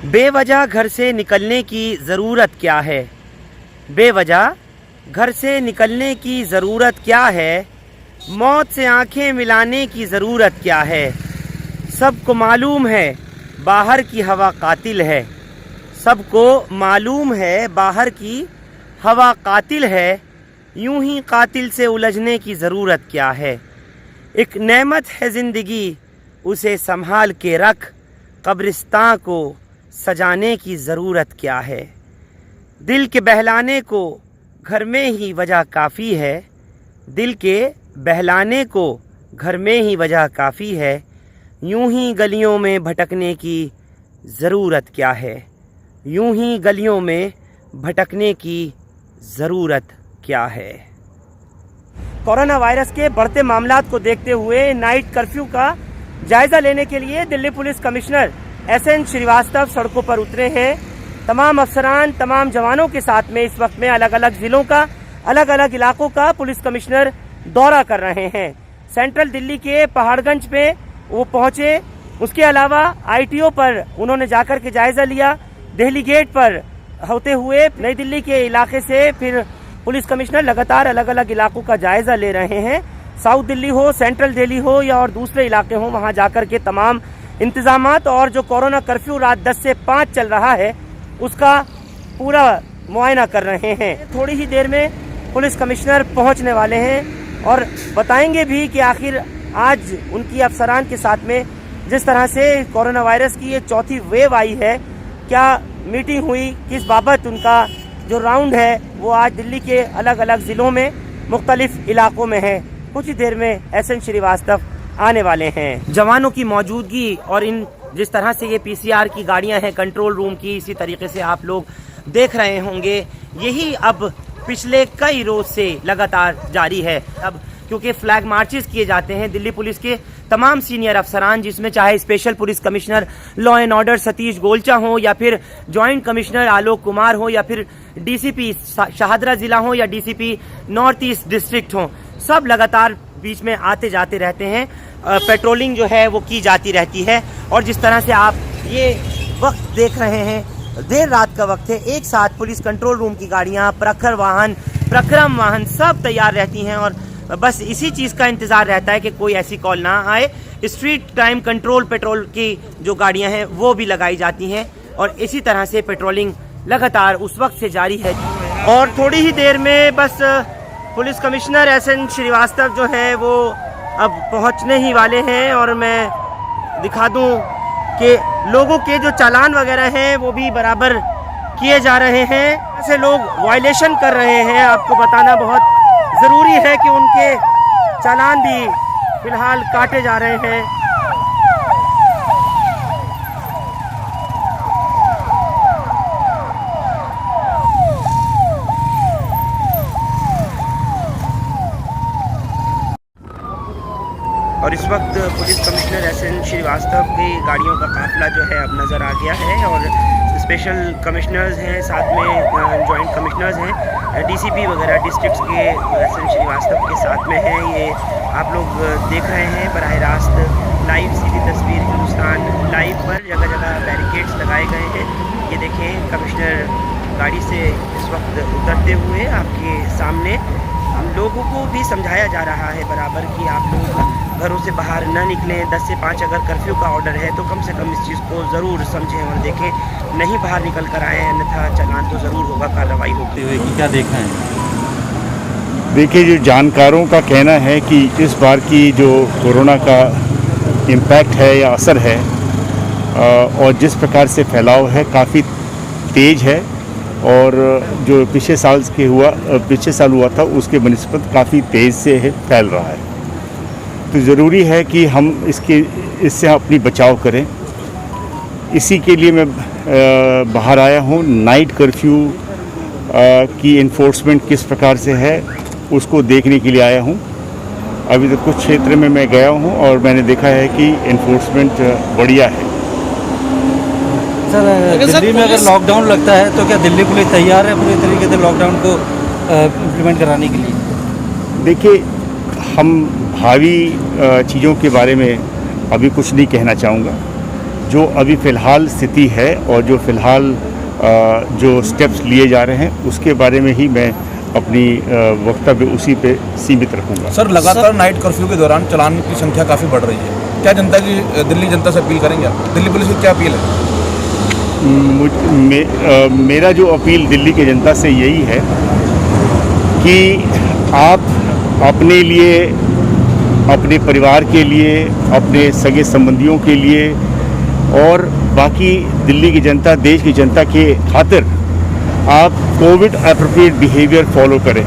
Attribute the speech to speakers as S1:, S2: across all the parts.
S1: बेवजह घर से निकलने की ज़रूरत क्या है? बेवजह घर से निकलने की ज़रूरत क्या है? मौत से आंखें मिलाने की ज़रूरत क्या है? सबको मालूम है बाहर की हवा कातिल है। सबको मालूम है बाहर की हवा कातिल है। यूं ही कातिल से उलझने की ज़रूरत क्या है? एक नेमत है ज़िंदगी, उसे संभाल के रख। कब्रिस्तान को सजाने की ज़रूरत क्या है? दिल के बहलाने को घर में ही वजह काफ़ी है। दिल के बहलाने को घर में ही वजह काफ़ी है। यूं ही गलियों में भटकने की ज़रूरत क्या है? यूं ही गलियों में भटकने की ज़रूरत क्या है? कोरोना वायरस के बढ़ते मामलात को देखते हुए नाइट कर्फ्यू का जायज़ा लेने के लिए Delhi police commissioner SN Srivastava सड़कों पर उतरे हैं। तमाम अफसरान, तमाम जवानों के साथ में इस वक्त में अलग अलग जिलों का, अलग अलग इलाकों का पुलिस कमिश्नर दौरा कर रहे हैं। सेंट्रल दिल्ली के पहाड़गंज पे वो पहुंचे। उसके अलावा ITO पर उन्होंने जाकर के जायजा लिया। दिल्ली गेट पर होते हुए नई दिल्ली के इलाके से फिर पुलिस कमिश्नर लगातार अलग अलग इलाकों का जायजा ले रहे हैं। साउथ दिल्ली हो, सेंट्रल दिल्ली हो या और दूसरे इलाके हो, वहां जाकर के तमाम इंतजामात और जो कोरोना कर्फ्यू रात 10 से 5 चल रहा है उसका पूरा मुआयना कर रहे हैं। थोड़ी ही देर में पुलिस कमिश्नर पहुंचने वाले हैं और बताएंगे भी कि आखिर आज उनकी अफसरान के साथ में जिस तरह से कोरोना वायरस की ये चौथी वेव आई है, क्या मीटिंग हुई, किस बाबत उनका जो राउंड है वो आज दिल्ली के अलग अलग ज़िलों में मुख्तलिफ इलाकों में है। कुछ ही देर में SN श्रीवास्तव आने वाले हैं। जवानों की मौजूदगी और इन जिस तरह से ये PCR की गाड़ियां हैं कंट्रोल रूम की, इसी तरीके से आप लोग देख रहे होंगे, यही अब पिछले कई रोज से लगातार जारी है। अब क्योंकि फ्लैग मार्चेस किए जाते हैं, दिल्ली पुलिस के तमाम सीनियर अफसरान, जिसमें चाहे special police commissioner law and order Satish Golcha हो या फिर जॉइंट कमिश्नर आलोक कुमार हो या फिर DCP शाहदरा जिला हो या DCP नॉर्थ ईस्ट डिस्ट्रिक्ट हो, सब लगातार बीच में आते जाते रहते हैं। पेट्रोलिंग जो है वो की जाती रहती है। और जिस तरह से आप ये वक्त देख रहे हैं, देर रात का वक्त है, एक साथ पुलिस कंट्रोल रूम की गाड़ियां, प्रखर वाहन, प्रक्रम वाहन सब तैयार रहती हैं और बस इसी चीज़ का इंतज़ार रहता है कि कोई ऐसी कॉल ना आए। स्ट्रीट टाइम कंट्रोल पेट्रोल की जो गाड़ियां हैं वो भी लगाई जाती हैं और इसी तरह से पेट्रोलिंग लगातार उस वक्त से जारी है। और थोड़ी ही देर में बस पुलिस कमिश्नर SN श्रीवास्तव जो है वो अब पहुंचने ही वाले हैं और मैं दिखा दूं कि लोगों के जो चालान वगैरह हैं वो भी बराबर किए जा रहे हैं। ऐसे लोग वायलेशन कर रहे हैं, आपको बताना बहुत ज़रूरी है कि उनके चालान भी फिलहाल काटे जा रहे हैं। और इस वक्त पुलिस कमिश्नर SN श्रीवास्तव की गाड़ियों का काफिला जो है अब नज़र आ गया है और स्पेशल कमिश्नर्स हैं, साथ में जॉइंट कमिश्नर्स हैं, DCP वगैरह डिस्ट्रिक्ट्स के SN श्रीवास्तव के साथ में हैं। ये आप लोग देख रहे हैं बराह रास्त लाइव सीधी तस्वीर हिंदुस्तान लाइव पर जगह जगह बैरिकेड्स लगाए गए हैं। ये देखें कमिश्नर गाड़ी से इस वक्त उतरते हुए आपके सामने लोगों को भी समझाया जा रहा है बराबर कि आप लोग घरों से बाहर न निकलें। 10 से 5 अगर कर्फ्यू का ऑर्डर है तो कम से कम इस चीज़ को ज़रूर समझें और देखें, नहीं बाहर निकल कर आएँ, अन्यथा चालान तो ज़रूर होगा, कार्रवाई होती हुई।
S2: क्या देखा है?
S3: देखिए, जो जानकारों का कहना है कि इस बार की जो कोरोना का इम्पैक्ट है या असर है और जिस प्रकार से फैलाव है काफ़ी तेज़ है और जो पिछले साल हुआ था उसके बनिस्बत काफ़ी तेज़ से फैल रहा है। तो ज़रूरी है कि हम इससे अपनी बचाव करें। इसी के लिए मैं बाहर आया हूँ। नाइट कर्फ्यू की इन्फोर्समेंट किस प्रकार से है उसको देखने के लिए आया हूँ। अभी तक कुछ क्षेत्र में मैं गया हूँ और मैंने देखा है कि इन्फोर्समेंट बढ़िया है।
S2: सर, दिल्ली में अगर लॉकडाउन लगता है तो क्या दिल्ली पुलिस तैयार है पूरी तरीके से लॉकडाउन को इम्प्लीमेंट कराने के लिए?
S3: देखिए, हम भावी चीज़ों के बारे में अभी कुछ नहीं कहना चाहूँगा। जो अभी फ़िलहाल स्थिति है और जो फ़िलहाल जो स्टेप्स लिए जा रहे हैं उसके बारे में ही मैं अपनी वक्तव्य उसी पे सीमित रखूंगा।
S4: सर, लगातार नाइट कर्फ्यू के दौरान चालान की संख्या काफ़ी बढ़ रही है, क्या जनता की दिल्ली जनता से अपील करेंगे आप? दिल्ली पुलिस की क्या अपील है?
S3: मेरा जो अपील दिल्ली की जनता से यही है कि आप अपने लिए, अपने परिवार के लिए, अपने सगे संबंधियों के लिए और बाकी दिल्ली की जनता, देश की जनता के खातिर आप कोविड एप्रोप्रिएट बिहेवियर फॉलो करें।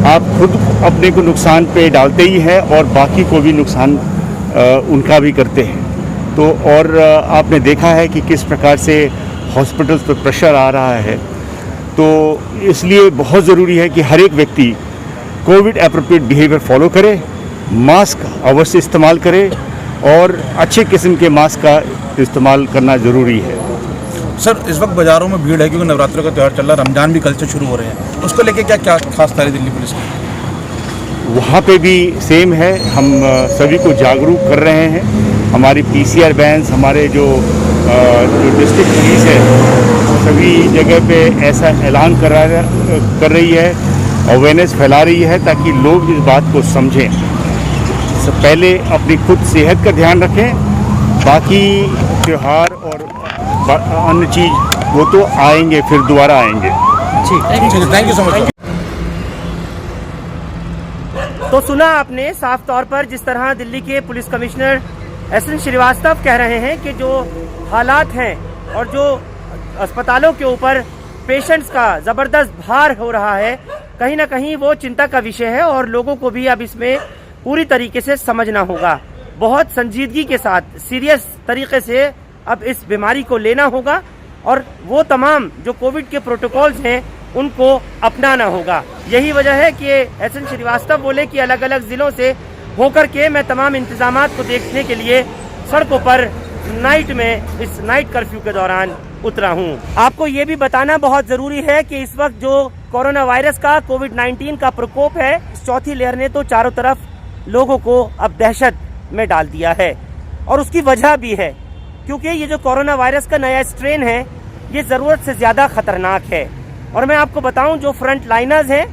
S3: आप खुद अपने को नुकसान पे डालते ही हैं और बाकी को भी नुकसान उनका भी करते हैं। तो और आपने देखा है कि किस प्रकार से हॉस्पिटल्स पर प्रेशर आ रहा है, तो इसलिए बहुत ज़रूरी है कि हर एक व्यक्ति कोविड एप्रोप्रिएट बिहेवियर फॉलो करे, मास्क अवश्य इस्तेमाल करे और अच्छे किस्म के मास्क का इस्तेमाल करना ज़रूरी है।
S4: सर, इस वक्त बाज़ारों में भीड़ है क्योंकि नवरात्रि का त्यौहार चल रहा है, रमज़ान भी कल से शुरू हो रहे हैं, उसको लेके क्या क्या खास तैयारी दिल्ली पुलिस की?
S3: वहाँ पे भी सेम है, हम सभी को जागरूक कर रहे हैं। हमारी PCR वैन्स, हमारे जो डिस्ट्रिक्ट पुलिस है, सभी जगह पे ऐसा ऐलान कर रही है, अवेयरनेस फैला रही है ताकि लोग इस बात को समझें। पहले अपनी खुद सेहत का ध्यान रखें, बाकी त्यौहार और अन्य चीज़ वो तो आएंगे, फिर दोबारा आएंगे।
S4: Thank you so much.
S1: तो सुना आपने साफ तौर पर जिस तरह दिल्ली के पुलिस कमिश्नर SN श्रीवास्तव कह रहे हैं कि जो हालात हैं और जो अस्पतालों के ऊपर पेशेंट्स का ज़बरदस्त भार हो रहा है, कहीं ना कहीं वो चिंता का विषय है और लोगों को भी अब इसमें पूरी तरीके से समझना होगा। बहुत संजीदगी के साथ, सीरियस तरीके से अब इस बीमारी को लेना होगा और वो तमाम जो कोविड के प्रोटोकॉल्स हैं उनको अपनाना होगा। यही वजह है कि SN श्रीवास्तव बोले कि अलग अलग ज़िलों से होकर के मैं तमाम इंतजामात को देखने के लिए सड़कों पर नाइट में, इस नाइट कर्फ्यू के दौरान उतरा हूँ। आपको ये भी बताना बहुत ज़रूरी है कि इस वक्त जो कोरोना वायरस का, कोविड-19 का प्रकोप है, इस चौथी लहर ने तो चारों तरफ लोगों को अब दहशत में डाल दिया है और उसकी वजह भी है क्योंकि ये जो कोरोना वायरस का नया स्ट्रेन है ये ज़रूरत से ज़्यादा खतरनाक है। और मैं आपको बताऊं, जो फ्रंट लाइनर्स हैं,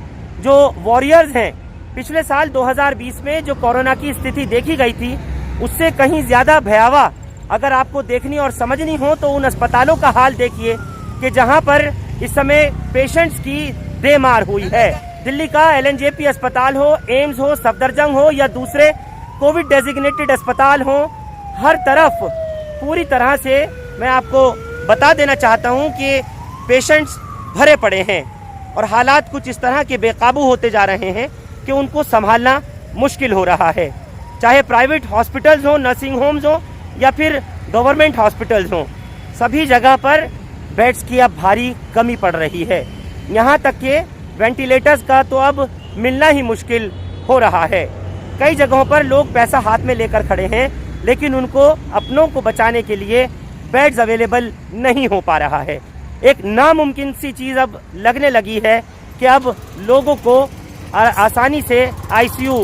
S1: जो वॉरियर्स हैं, पिछले साल 2020 में जो कोरोना की स्थिति देखी गई थी उससे कहीं ज़्यादा भयावह अगर आपको देखनी और समझनी हो तो उन अस्पतालों का हाल देखिए कि जहां पर इस समय पेशेंट्स की देमार हुई है। दिल्ली का LNJP अस्पताल हो, एम्स हो, सफदरजंग हो या दूसरे कोविड डेजिग्नेटेड अस्पताल हो, हर तरफ पूरी तरह से मैं आपको बता देना चाहता हूं कि पेशेंट्स भरे पड़े हैं और हालात कुछ इस तरह के बेकाबू होते जा रहे हैं कि उनको संभालना मुश्किल हो रहा है। चाहे प्राइवेट हॉस्पिटल्स हो, नर्सिंग होम्स हो या फिर गवर्नमेंट हॉस्पिटल्स हो, सभी जगह पर बेड्स की अब भारी कमी पड़ रही है। यहाँ तक कि वेंटिलेटर्स का तो अब मिलना ही मुश्किल हो रहा है। कई जगहों पर लोग पैसा हाथ में लेकर खड़े हैं लेकिन उनको अपनों को बचाने के लिए बेड्स अवेलेबल नहीं हो पा रहा है। एक नामुमकिन सी चीज़ अब लगने लगी है कि अब लोगों को आसानी से ICU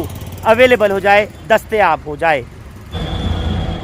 S1: अवेलेबल हो जाए, दस्तयाब हो जाए।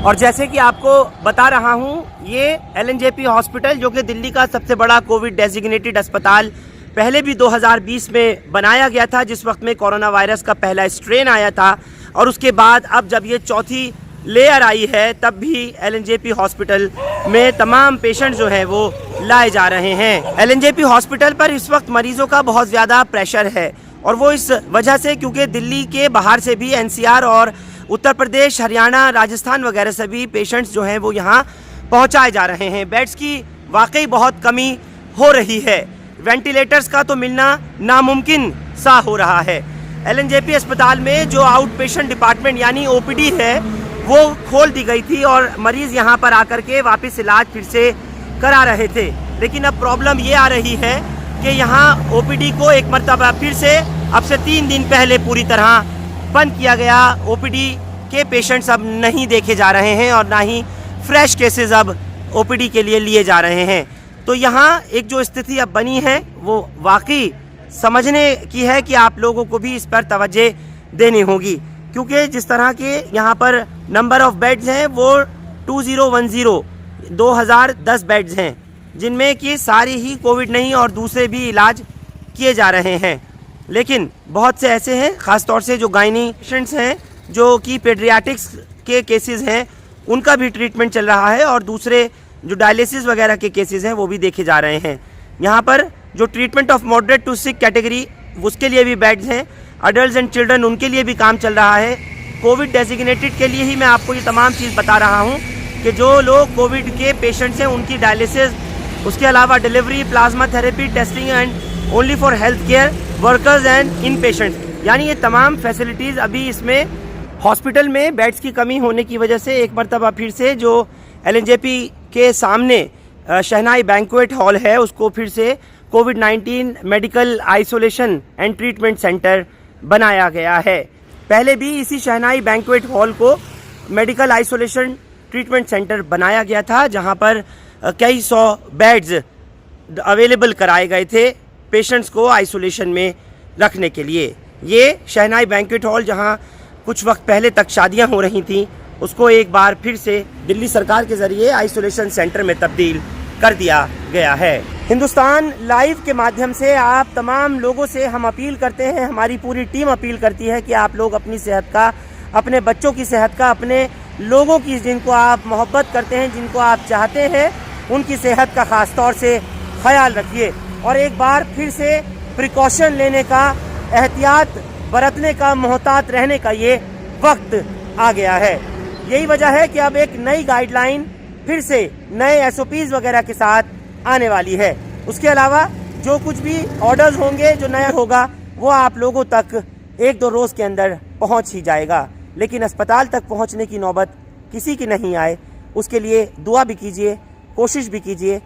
S1: और जैसे कि आपको बता रहा हूं, ये LNJP हॉस्पिटल जो कि दिल्ली का सबसे बड़ा कोविड डेजिग्नेटेड अस्पताल पहले भी 2020 में बनाया गया था, जिस वक्त में कोरोना वायरस का पहला स्ट्रेन आया था, और उसके बाद अब जब ये चौथी लेयर आई है तब भी LNJP हॉस्पिटल में तमाम पेशेंट जो हैं वो लाए जा रहे हैं। LNJP हॉस्पिटल पर इस वक्त मरीजों का बहुत ज़्यादा प्रेशर है और वो इस वजह से क्योंकि दिल्ली के बाहर से भी NCR और उत्तर प्रदेश, हरियाणा, राजस्थान वगैरह से भी पेशेंट्स जो हैं वो यहाँ पहुँचाए जा रहे हैं। बेड्स की वाकई बहुत कमी हो रही है, वेंटिलेटर्स का तो मिलना नामुमकिन सा हो रहा है। LNJP अस्पताल में जो आउट पेशेंट डिपार्टमेंट यानी OPD है वो खोल दी गई थी और मरीज़ यहाँ पर आकर के वापस इलाज फिर से करा रहे थे, लेकिन अब प्रॉब्लम ये आ रही है कि यहाँ OPD को एक मरतबा फिर से अब से 3 दिन पहले पूरी तरह बंद किया गया। OPD के पेशेंट्स अब नहीं देखे जा रहे हैं और ना ही फ्रेश केसेस अब OPD के लिए लिए जा रहे हैं। तो यहाँ एक जो स्थिति अब बनी है वो वाकई समझने की है कि आप लोगों को भी इस पर तवज्जो देनी होगी, क्योंकि जिस तरह के यहाँ पर नंबर ऑफ़ बेड्स हैं वो 2010 बेड्स हैं, जिनमें कि सारी ही कोविड नहीं और दूसरे भी इलाज किए जा रहे हैं। लेकिन बहुत से ऐसे हैं, ख़ास तौर से जो गायनी पेशेंट्स हैं, जो कि पेडियाट्रिक्स के केसेस हैं, उनका भी ट्रीटमेंट चल रहा है और दूसरे जो डायलिसिस वगैरह के केसेस हैं वो भी देखे जा रहे हैं। यहाँ पर जो treatment of moderate to sick category, उसके लिए भी बेड्स हैं। अडल्ट एंड चिल्ड्रन, उनके लिए भी काम चल रहा है। कोविड डेजिग्नेटेड के लिए ही मैं आपको ये तमाम चीज़ बता रहा हूँ कि जो लोग कोविड के पेशेंट्स हैं उनकी डायलिसिस, उसके अलावा delivery, plasma therapy, testing and only for health care workers and in patients, यानी ये तमाम फैसिलिटीज़ अभी इसमें हॉस्पिटल में बेड्स की कमी होने की वजह से एक मरतबा फिर से जो LNJP के सामने शहनाई बैंक्वेट हॉल है उसको फिर से कोविड-19 medical isolation and treatment centre बनाया गया है। पहले भी इसी शहनाई बैंक्वेट हॉल को मेडिकल आइसोलेशन ट्रीटमेंट सेंटर बनाया गया था, जहां पर कई सौ बेड्स अवेलेबल कराए गए थे पेशेंट्स को आइसोलेशन में रखने के लिए। ये शहनाई बैंक्वेट हॉल जहां कुछ वक्त पहले तक शादियां हो रही थीं, उसको एक बार फिर से दिल्ली सरकार के ज़रिए आइसोलेशन सेंटर में तब्दील कर दिया गया है। हिंदुस्तान लाइव के माध्यम से आप तमाम लोगों से हम अपील करते हैं, हमारी पूरी टीम अपील करती है कि आप लोग अपनी सेहत का, अपने बच्चों की सेहत का, अपने लोगों की, जिनको आप मोहब्बत करते हैं, जिनको आप चाहते हैं, उनकी सेहत का ख़ास तौर से ख्याल रखिए। और एक बार फिर से प्रिकॉशन लेने का, एहतियात बरतने का, मोहतात रहने का ये वक्त आ गया है। यही वजह है कि अब एक नई गाइडलाइन फिर से नए SOPs वगैरह के साथ आने वाली है। उसके अलावा जो कुछ भी ऑर्डर्स होंगे, जो नया होगा, वो आप लोगों तक 1-2 रोज़ के अंदर पहुंच ही जाएगा। लेकिन अस्पताल तक पहुंचने की नौबत किसी की नहीं आए, उसके लिए दुआ भी कीजिए, कोशिश भी कीजिए।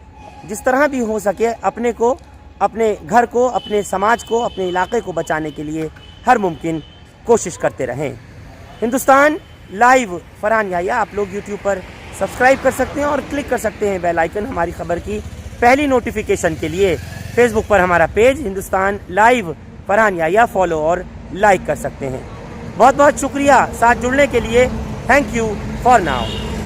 S1: जिस तरह भी हो सके अपने को, अपने घर को, अपने समाज को, अपने इलाके को बचाने के लिए हर मुमकिन कोशिश करते रहें। हिंदुस्तान लाइव फरहान याहिया आप लोग YouTube पर सब्सक्राइब कर सकते हैं और क्लिक कर सकते हैं बेल आइकन हमारी खबर की पहली नोटिफिकेशन के लिए। फेसबुक पर हमारा page Hindustan live Farhan Yahiya follow और लाइक कर सकते हैं। बहुत बहुत शुक्रिया साथ जुड़ने के लिए। Thank you for now.